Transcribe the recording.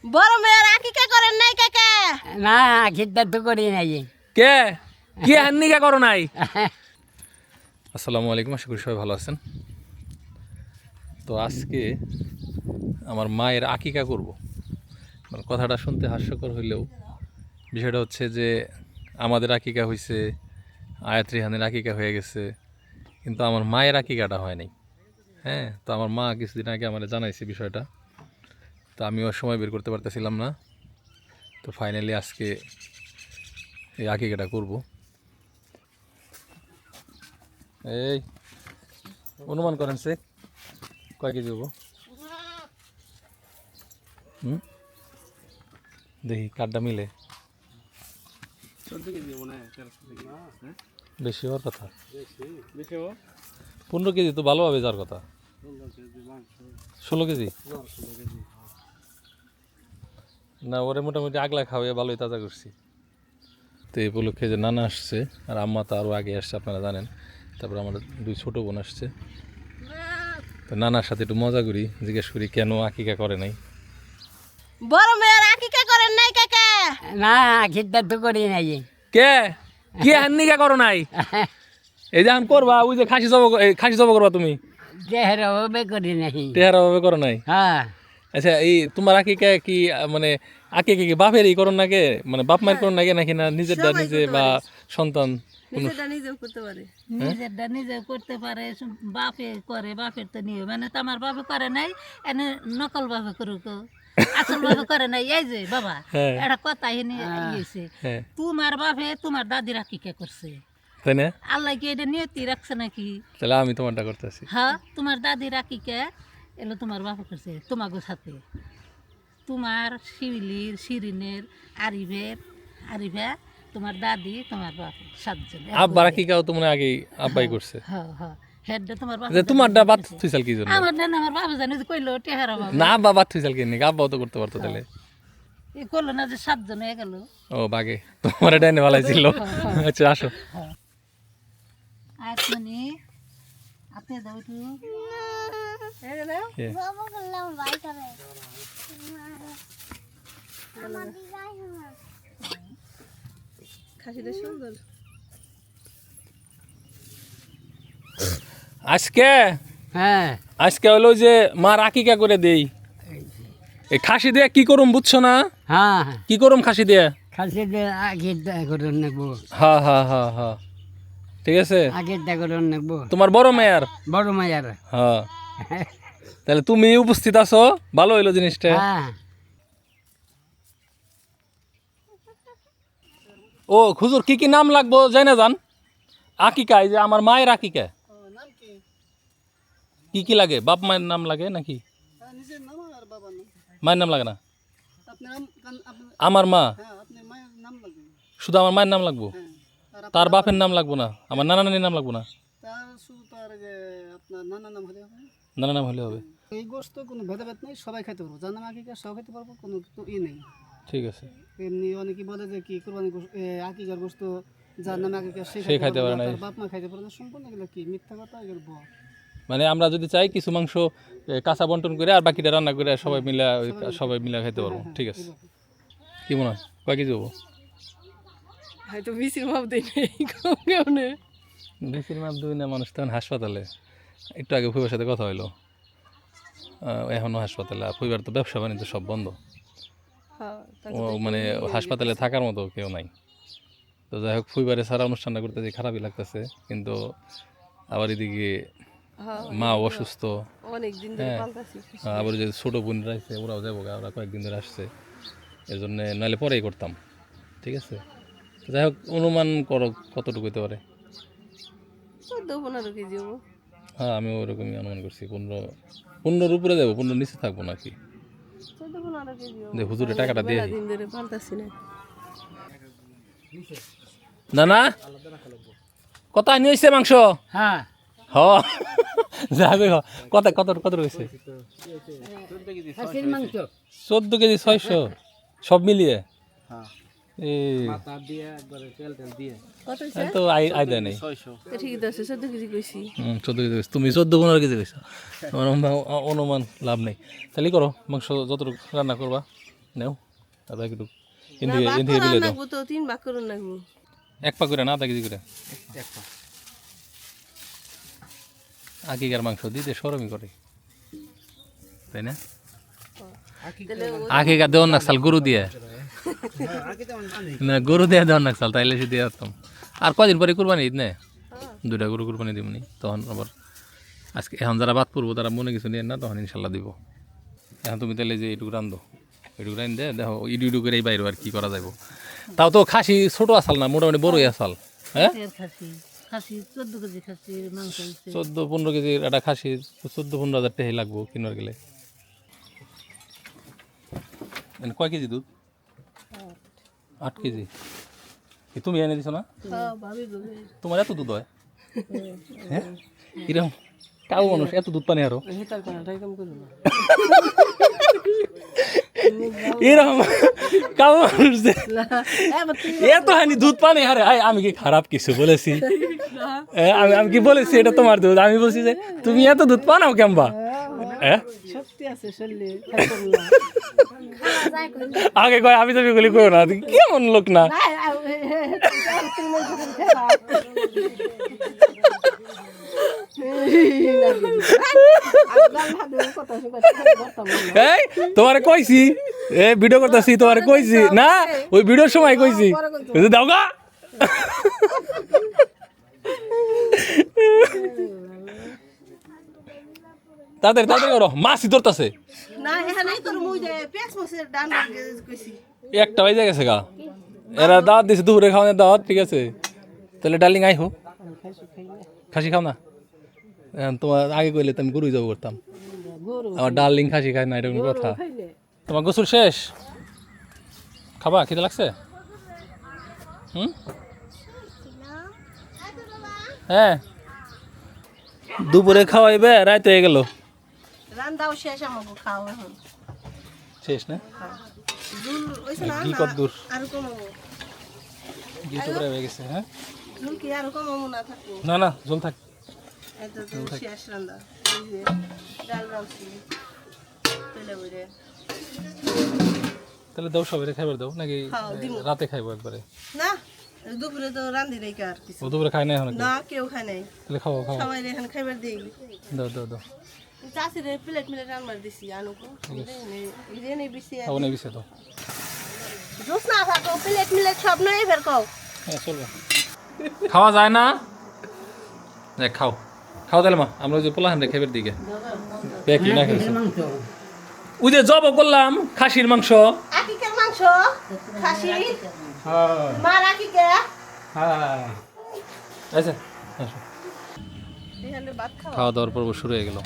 বড় মেয়ের আকিকা করেন নাই কাকা? না আকিকা তো করি নাই। কে কি হান্নিকা করো নাই? আসসালামু আলাইকুম, আশা করি সবাই ভালো আছেন। তো আজকে আমার মায়ের আকিকা করব। মানে কথাটা শুনতে হাস্যকর হইলেও বিষয়টা হচ্ছে যে আমাদের আকিকা হয়েছে, আয়াত রিহানের আকিকা হয়ে গেছে, কিন্তু আমার মায়ের আকিকাটা হয় নাই। হ্যাঁ, তো আমার মা কিছুদিন আগে আমার জানাইছে বিষয়টা, তো আমিও সময় বের করতে পারতেছিলাম না। তো ফাইনালি আজকে এই আকিকাটা করব। এই অনুমান করেন সে কয় কেজি হবো? দেখি কাঠটা মিলে। বেশি হওয়ার কথা, 15 কেজি তো ভালোভাবে যার কথা। 16 কেজি না, ওরে মোটামুটি আগলা খাওয়াই ভালোই তাজা করছি। তো এই উপলক্ষে যে নানা আসছে, আর আম্মা তো আরও আগে আসছে আপনারা জানেন। তারপর আমার 2 ছোটো বোন আসছে। তো নানার সাথে একটু মজা করি, জিজ্ঞেস করি কেন আকিকা করে নাই। বড় মেয়ের আকিকা করেন নাই কাকা? না আকিকা তো করি নাই। কে কি হান্নিকা করো নাই? এই যে আন করবা, ওই যে খাসি জব করবা তুমি, দেহের অভাবে করি নাই। টেহারা ভাবে করো নাই? হ্যাঁ। আচ্ছা, এই তোমার আকিকা কি মানে আকিকা কি বাপেরই করো নাকি, মানে বাপ মায়ের করো নাকি, নাকি না নিজেরটা নিজে বা সন্তান? নিজেরটা নিজেও করতে পারে। নিজেরটা নিজে করতে পারে, বাপে করে, বাপের তো নিয়ে মানে তো আমার বাপে করে নাই, এনে নকল বাপে করুক, আসল বাপে করে নাই। এই যে বাবা হ্যাঁ। একটা কথা এনে ইয়েছে, হ্যাঁ, তোমার বাপে তোমার দাদির আকিকা করছে, তাই না? আল্লাহ কি এটা নিয়তি রাখছে নাকি? তাহলে আমি তোমারটা করতেছি। হ্যাঁ, তোমার দাদির আকিকা এলো তোমার বাপে করছে তোমাকে সাথে, তোমার শিউলির, শিরিনের, আরিভা, তোমার দাদি, তোমার বাপ, 7 জন। আব্বার আকিকাও তো মনে হয় আগেই আব্বাই করছে। হ্যাঁ হ্যাঁ, হেডটা তোমার বাপ। যে তোমারটা বাদ থুইছাল কি জন্য? আমার না আমার বাবা জানি যে কইলো টেহারা বাবা না, আব্বা বাদ থুইছাল কি নাকি? আব্বাও তো করতে পারতো তাহলে। এ করলো না যে 7 জন হয়ে গেল। ও বাগে, তোমার এটা এনে ভালাই ছিল। আচ্ছা আসো। আর মানে আপনি দাও একটু এ, খাসিটা সুন্দর। আজকে হ্যাঁ। আজকে হলো যে মা আকিকা করে দেই। এই খাসি দিয়ে কি করুম বুঝছো না? হ্যাঁ কি করুম খাসি দিয়ে? খাসি আকিকা করে নেবো। হ্যাঁ হ্যাঁ হ্যাঁ হ্যাঁ, ঠিক আছে। আকিকা করে নেবো তোমার বড় মেয়ার। বড় মায়ের। হ্যাঁ, তাহলে তুমি উপস্থিত আছো, ভালো হইলো জিনিসটা। হ্যাঁ। ও হুজুর, কি কি নাম লাগবো যাই না জান? আকিকা, এই যে আমার মায়ের আকিকা কি কি লাগে? বাপ মায়ের নাম লাগে নাকি? মায়ের নাম লাগে না? আমার মা, শুধু আমার মায়ের নাম লাগবো? তার বাপের নাম লাগবো না? আমার নানা নানির নাম লাগবো না? নানা নাম হলে হবে। এই গোস্ত কোনো ভেদাভেদ নেই, সবাই খেতে পারবো, যার নাম আকিকা সব খেতে পারবো, কোনো তো নেই। ঠিক আছে। এমনি অনেকে বলে যে কি কোরবানি আকিকার গোস্ত যার নামে আকিকা সে সে খাইতে পারে না, তার বাপ মা খাইতে পারে না, সম্পূর্ণ এগুলো কি মিথ্যা কথা, এগুলো বল। মানে আমরা যদি চাই কিছু মাংস কাঁচা বন্টন করে আর বাকিটা রান্না করে সবাই মিলে খাইতে পারবো। ঠিক আছে, কি মনে হয় কয় কেজি হবো? হয়তো মিছিল ভাব দেই নাই কেমনে। বেশির মাপ দুই না, মানুষ তখন হাসপাতালে। একটু আগে ফুইবার সাথে কথা হইলো, এখনও হাসপাতালে। আর ফুইবার তো ব্যবসা বাণিজ্য সব বন্ধ। ও মানে হাসপাতালে থাকার মতো কেউ নাই। তো যাই হোক, ফুইবারে সারা অনুষ্ঠানটা করতেছি, খারাপই লাগতেছে। কিন্তু আবার এদিকে মা অসুস্থ, অনেকদিন ধরে হ্যাঁ, পাল্টাছি। আবার যে ছোটো বোনরা আছে ওরাও যাবো, ওরা কয়েকদিন ধরে আসছে, এর জন্যে নাহলে পরেই করতাম। ঠিক আছে, তো যাই হোক, অনুমান করো কতটুকু হতে পারে? 14-15 কেজি হবো। হ্যাঁ, আমি ওরকমই অনুমান করছি। 15-15 উপরে যাবো, 15 নিচে থাকবো নাকি? 14-15 কেজি হবো। যে হুজুরে টাকাটা দিয়ে দিন ধরে পাল্টাছি না। না না, কত আনি হয়েছে মাংস? হ্যাঁ। হ যাবে, কত কত কত রয়েছে? খাসির মাংস 14 কেজি 600 সব মিলিয়ে। কত হইছে? তো আইডিয়া নেই। তো ঠিকই তো আছে, 14 কেজি কইছি। 14 কেজি কইছো তুমি, 14-15 কেজি কইছো। আমার অনুমান লাভ নেই। তাহলে করো, মাংস যতটুকু রান্না করবা নাও আধা কিলো না, এদিকে ভাগ এদিকে করা বিলে দাও লাগবো তো, 3 ভাগ করুন লাগবো। এক পা করে না আধা কেজি করে আকিকার মাংস দিতে সরমি করে তাই না আকিকা দেওয়ার নাকসাল গরু দিয়ে না গরু দিয়ে দেওয়ার নাকসাল তাইলে সে দিয়ে আসতাম আর কদিন পরে কুরবানি ঈদ নে 2টা গরু কুরবানি দিবনি তখন আবার আজকে এখন যারা বাদ পড়বো তারা মনে কিছু নিয়ে না তখন ইনশাল্লাহ দিব এখন তুমি তাহলে যে এইটুকু রান্ধো এইটুকু রান দে দেখো ইডু করে এই বাইরে আর কি করা যাবো তাও তো খাসি ছোট আসাল না মোটামুটি বড়ই আসাল হ্যাঁ খাসি খাসি 14 কেজি খাসির মাংস হচ্ছে 14-15 কেজির একটা খাসি 14-15 হাজার টাকা লাগবো কিনার গেলে কয় কেজি দুধ 8 কেজি কি তুমি এনে দিছো না হ্যাঁ ভাবি বলে তোমার এত দুধ হয় হ্যাঁ কিরম কাউ মানুষ এত দুধ পানি আরো হেতার কোনাটাই কাম করুন না। এরকম কাউ মানুষ যে এত হানি দুধ পানি আরে আমি কি খারাপ কিছু বলেছি আমি কি বলেছি এটা তোমার দুধ আমি বলছি যে তুমি এত দুধ পানাও কেমবা হ্যাঁ শক্তি আছে শরীরে, খাই করুন না। আগে কয় আমি তো এগুলি করো না কেমন লোক না এই তোমারে কইছি ভিডিও করতেছি তোমারে কইছি না ওই ভিডিওর সময় কইছি দাও গা তাড়াতাড়ি তাড়াতাড়ি করো মাছই ধরতেছে না এখানেই তোর মুই যে পেঁয়াজ মাছের ডান কইছি। একটা বাজে গেছে গা এরা দাওয়াত দিছে দুপুরে খাওয়ানোর দাওয়াত ঠিক আছে তাহলে ডার্লিং আই হো খাসি খাও না তোমার আগে কইলে তো আমি গরুই যাবো করতাম আমার ডার্লিং খাসি খায় না এটা কোনো কথা তোমার গোসল শেষ খাবা খিদে লাগছে হুম হ্যাঁ দুপুরে খাওয়াইবে রাত হয়ে গেল রান্দাও শেষ, আমাকে খাও এখন। শেষ না ঝুল হইছে না, ঘি না, কত দূর আরো কমাবো। ঘি তো প্রায় হয়ে গেছে হ্যাঁ ঝুল কি আরো কমাবো না থাকবো? না না জল থাক এত তো শেষ রান্না। এই যে ডাল রাঁধছি, তেলে বইরে। তাহলে দাও সবাই খাইবার দাও নাকি খাও, দিমু। রাতে খাইবো একবারে না, দুপুরে তো রান্ধি নাই আর কিছু। ও দুপুরে খাই না এখন না, কেউ খায় নাই। তাহলে খাও খাও সবাই এখানে খাইবার দিই। দাও দাও দাও চাষিরে প্লেট মিলে রান্নার দিছি আনুকো। এই যে নেই বিসি। খাও না বিছে দাও জুস না থাকো, প্লেট মিলে সব নয় বের কও। হ্যাঁ চলবে খাওয়া যায় না দেখ খাও খাও তাহলে মা আমরা ওই যে পোলাহান রে খাইবার দিকে পেকি না খেয়েছি মাংস ওই যে জব করলাম খাসির মাংস আকিকের মাংস, খাসি, হ্যাঁ মার আকিকে। হ্যাঁ আচ্ছা আসো এখানে ভাত খাওয়া। খাওয়া দাওয়ার পর্ব শুরু হয়ে গেল